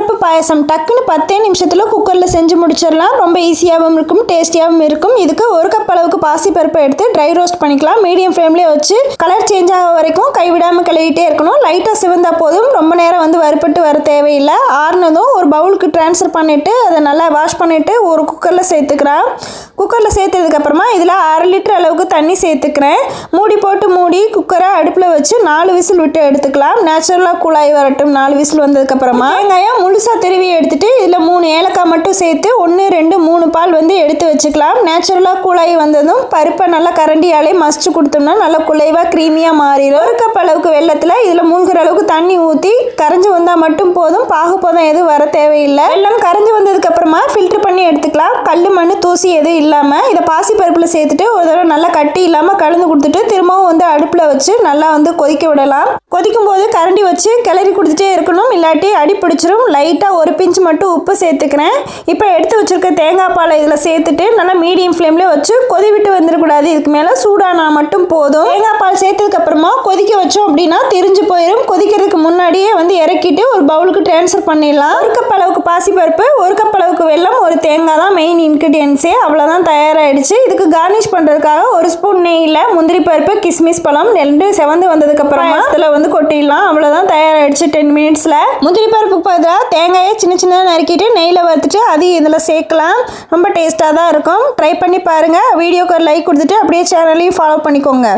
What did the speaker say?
பருப்பு பாயசம் டக்குன்னு 10 நிமிஷத்தில் குக்கரில் செஞ்சு முடிச்சிடலாம். ரொம்ப ஈஸியாகவும் இருக்கும், டேஸ்டியாகவும் இருக்கும். இதுக்கு 1 கப் அளவுக்கு பாசிப்பருப்பை எடுத்து ட்ரை ரோஸ்ட் பண்ணிக்கலாம். மீடியம் ஃப்ளேம்லேயே வச்சு கலர் சேஞ்ச் ஆக வரைக்கும் கைவிடாமல் கிளறிட்டே இருக்கணும். லைட்டாக சிவந்தா போதும், ரொம்ப நேரம் வறுப்பட்டு வர தேவையில்லை. ஆறுனதும் ஒரு பவுலுக்கு ட்ரான்ஸ்ஃபர் பண்ணிவிட்டு அதை நல்லா வாஷ் பண்ணிவிட்டு ஒரு குக்கரில் சேர்த்துக்கிறேன். குக்கரில் சேர்த்ததுக்கப்புறமா இதில் 1/2 லிட்டர் அளவுக்கு தண்ணி சேர்த்துக்கிறேன். மூடி குக்கரை அடுப்பில் வச்சு 4 விசில் விட்டு எடுத்துக்கலாம். நேச்சுரலாக கூலாகி வரட்டும். 4 விசில் வந்ததுக்கப்புறமா வெங்காயம் முழுசாக திருவி எடுத்துட்டு இதில் 3 ஏலக்காய் மட்டும் சேர்த்து 1, 2, 3 பால் எடுத்து வச்சுக்கலாம். நேச்சுரலாக கூலாகி வந்ததும் பருப்பை நல்லா கரண்டியாலே மசிச்சு கொடுத்தோம்னா நல்லா குலைவாக க்ரீமியாக மாறிடும். 1 கப் அளவுக்கு வெள்ளத்தில் இதில் மூழ்கிற அளவுக்கு தண்ணி ஊற்றி கரைஞ்சி வந்தால் மட்டும் போதும். பாகுப்பதம் எதுவும் வர தேவையில்லை. வெள்ளம் கரைஞ்சி வந்ததுக்கப்புறமா ஃபில்டர் பண்ணி எடுத்துக்கலாம். கல் மண் தூசி எதுவும் இல்லாமல் இதை பாசி பருப்பில் சேர்த்துட்டு ஒரு தடவை நல்லா கட்டி இல்லாமல் கலந்து கொடுத்துட்டு திரும்பவும் அடுப்பில் வச்சு நல்லா கொதிக்க விடலாம். கொதிக்கும் போது கரண்டி வச்சு கிளறி கொடுத்துட்டே இருக்கணும், இல்லாட்டி அடி பிடிச்சிரும். லைட்டாக 1 பிஞ்ச் மட்டும் உப்பு சேர்த்துக்கிறேன். இப்போ எடுத்து வச்சிருக்க தேங்காய் பாலை இதில் சேர்த்துட்டு நல்லா மீடியம் ஃப்ளேம்லேயே வச்சு கொதி விட்டு வந்துடக்கூடாது. இதுக்கு மேலே சூடானா மட்டும் போதும். தேங்காய் பால் சேர்த்ததுக்கு அப்புறமா கொதிக்க வச்சோம் அப்படின்னா திரிஞ்சு போயிடும். கொதிக்கிறதுக்கு முன்னாடியே இறக்கிட்டு ஒரு பவுலுக்கு ட்ரான்ஸ்ஃபர் பண்ணிடலாம். 1 கப் அளவுக்கு பாசிப்பருப்பு, 1 கப் அளவுக்கு வெல்லம், ஒரு தேங்காய் தான் மெயின் இன்க்ரீடியன்ஸே. அவ்வளோதான் தயாராகிடுச்சு. இதுக்கு கார்னிஷ் பண்ணுறதுக்காக 1 ஸ்பூன் நெய்யில் முந்திரி பருப்பு, கிஸ்மிஸ் பழம் 2 செவந்து வந்ததுக்கப்புறமா இதில் கொட்டிடலாம். அவ்வளோதான் தயாராகிடுச்சு 10 மினிட்ஸில். முந்திரி பருப்புக்கு பதிலாக தேங்காயை சின்ன சின்னதாக நறுக்கிட்டு நெய்யில் வறுத்துட்டு அதையும் இதில் சேர்க்கலாம். ரொம்ப டேஸ்ட்டாக தான் இருக்கும். ட்ரை பண்ணி பாருங்கள். வீடியோக்கு ஒரு லைக் கொடுத்துட்டு அப்படியே சேனலையும் ஃபாலோ பண்ணிக்கோங்க.